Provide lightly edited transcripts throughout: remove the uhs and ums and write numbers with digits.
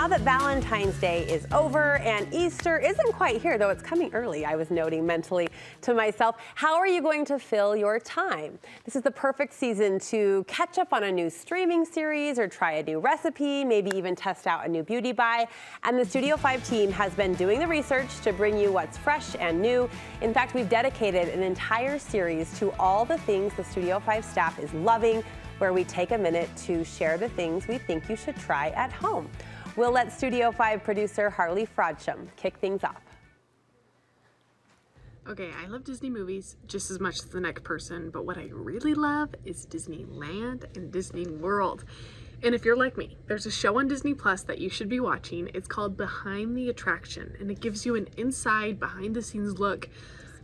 now that Valentine's Day is over and Easter isn't quite here, though it's coming early, I was noting mentally to myself, how are you going to fill your time? This is the perfect season to catch up on a new streaming series or try a new recipe, maybe even test out a new beauty buy. And the Studio 5 team has been doing the research to bring you what's fresh and new. In fact, we've dedicated an entire series to all the things the Studio 5 staff is loving, where we take a minute to share the things we think you should try at home. We'll let Studio 5 producer Harley Frodsham kick things off. Okay, I love Disney movies just as much as the next person, but what I really love is Disneyland and Disney World. And if you're like me, there's a show on Disney Plus that you should be watching. It's called Behind the Attraction, and it gives you an inside, behind-the-scenes look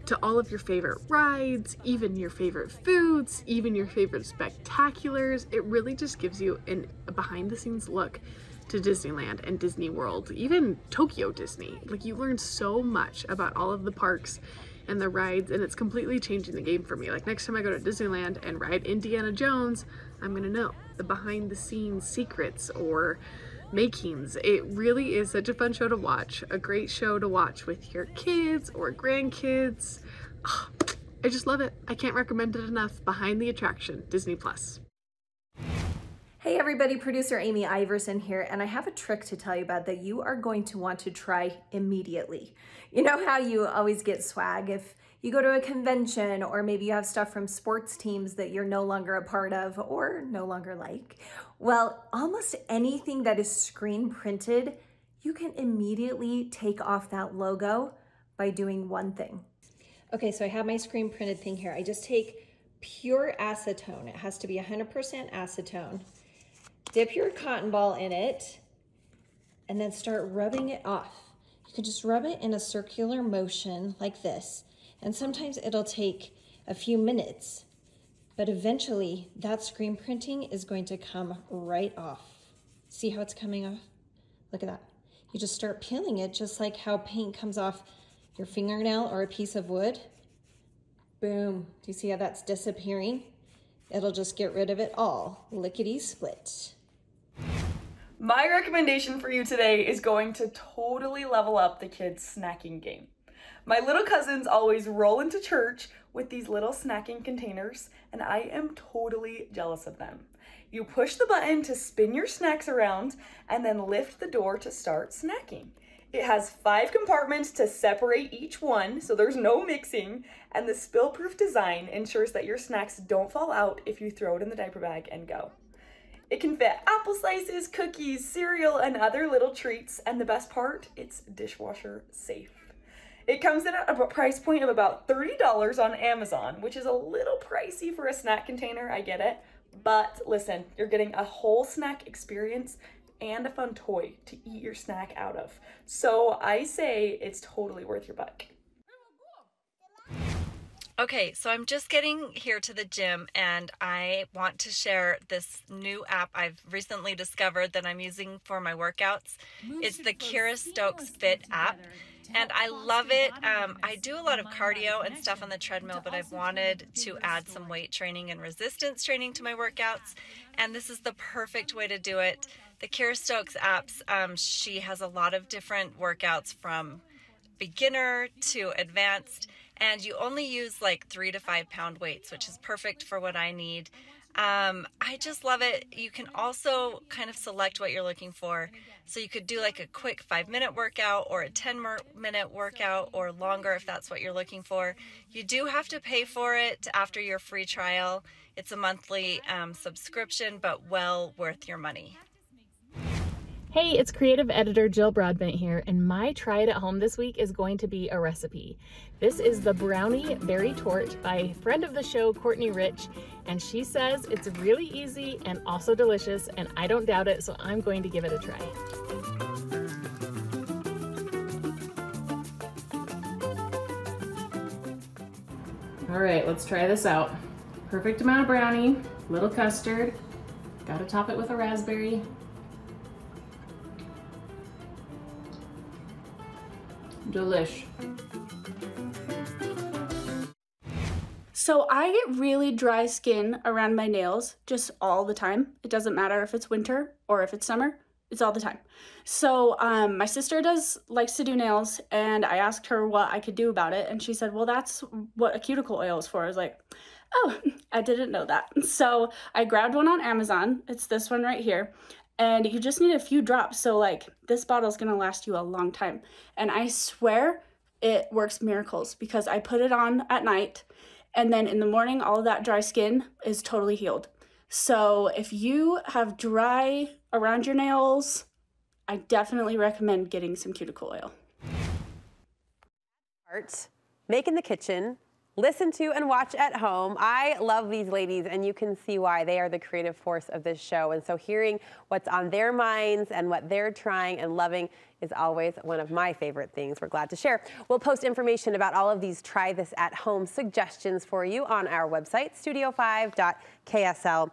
to all of your favorite rides, even your favorite foods, even your favorite spectaculars. It really just gives you a behind-the-scenes look to Disneyland and Disney World, even Tokyo Disney. Like, you learn so much about all of the parks and the rides, and it's completely changing the game for me. Like, next time I go to Disneyland and ride Indiana Jones, I'm gonna know the behind-the-scenes secrets or makings. It really is such a fun show to watch, a great show to watch with your kids or grandkids. Oh, I just love it. I can't recommend it enough. Behind the Attraction, Disney Plus. Hey everybody, producer Amy Iverson here, and I have a trick to tell you about that you are going to want to try immediately. You know how you always get swag if you go to a convention, or maybe you have stuff from sports teams that you're no longer a part of or no longer like? Well, almost anything that is screen printed, you can immediately take off that logo by doing one thing. Okay, so I have my screen printed thing here. I just take pure acetone. It has to be 100% acetone. Dip your cotton ball in it and then start rubbing it off. You can just rub it in a circular motion like this. And sometimes it'll take a few minutes, but eventually that screen printing is going to come right off. See how it's coming off? Look at that. You just start peeling it just like how paint comes off your fingernail or a piece of wood. Boom. Do you see how that's disappearing? It'll just get rid of it all. Lickety split. My recommendation for you today is going to totally level up the kids' snacking game. My little cousins always roll into church with these little snacking containers, and I am totally jealous of them. You push the button to spin your snacks around and then lift the door to start snacking. It has 5 compartments to separate each one, so there's no mixing, and the spill-proof design ensures that your snacks don't fall out if you throw it in the diaper bag and go. It can fit apple slices, cookies, cereal, and other little treats, and the best part, it's dishwasher safe. It comes in at a price point of about $30 on Amazon, which is a little pricey for a snack container, I get it. But listen, you're getting a whole snack experience and a fun toy to eat your snack out of. So I say it's totally worth your buck. Okay, so I'm just getting here to the gym and I want to share this new app I've recently discovered that I'm using for my workouts. It's the Kira Stokes Fit app. And I love it. I do a lot of cardio and stuff on the treadmill, but I've wanted to add some weight training and resistance training to my workouts. And this is the perfect way to do it. The Kira Stokes apps, she has a lot of different workouts from beginner to advanced. And you only use like 3 to 5 pound weights, which is perfect for what I need. I just love it. You can also kind of select what you're looking for. So you could do like a quick 5-minute workout or a 10-minute workout or longer if that's what you're looking for. You do have to pay for it after your free trial. It's a monthly subscription, but well worth your money. Hey, it's creative editor Jill Broadbent here, and my try it at home this week is going to be a recipe. This is the brownie berry torte by friend of the show, Courtney Rich, and she says it's really easy and also delicious, and I don't doubt it, so I'm going to give it a try. All right, let's try this out. Perfect amount of brownie, little custard, gotta top it with a raspberry. Delish. So I get really dry skin around my nails just all the time. It doesn't matter if it's winter or if it's summer. It's all the time. So my sister likes to do nails, and I asked her what I could do about it, and she said, well, that's what a cuticle oil is for. I was like, oh, I didn't know that. So I grabbed one on Amazon. It's this one right here. And you just need a few drops. So like this bottle is going to last you a long time. And I swear it works miracles, because I put it on at night, and then in the morning, all of that dry skin is totally healed. So if you have dry around your nails, I definitely recommend getting some cuticle oil. Art, make in the kitchen, listen to and watch at home. I love these ladies, and you can see why. They are the creative force of this show. And so hearing what's on their minds and what they're trying and loving is always one of my favorite things we're glad to share. We'll post information about all of these try this at home suggestions for you on our website, studio5.ksl.com.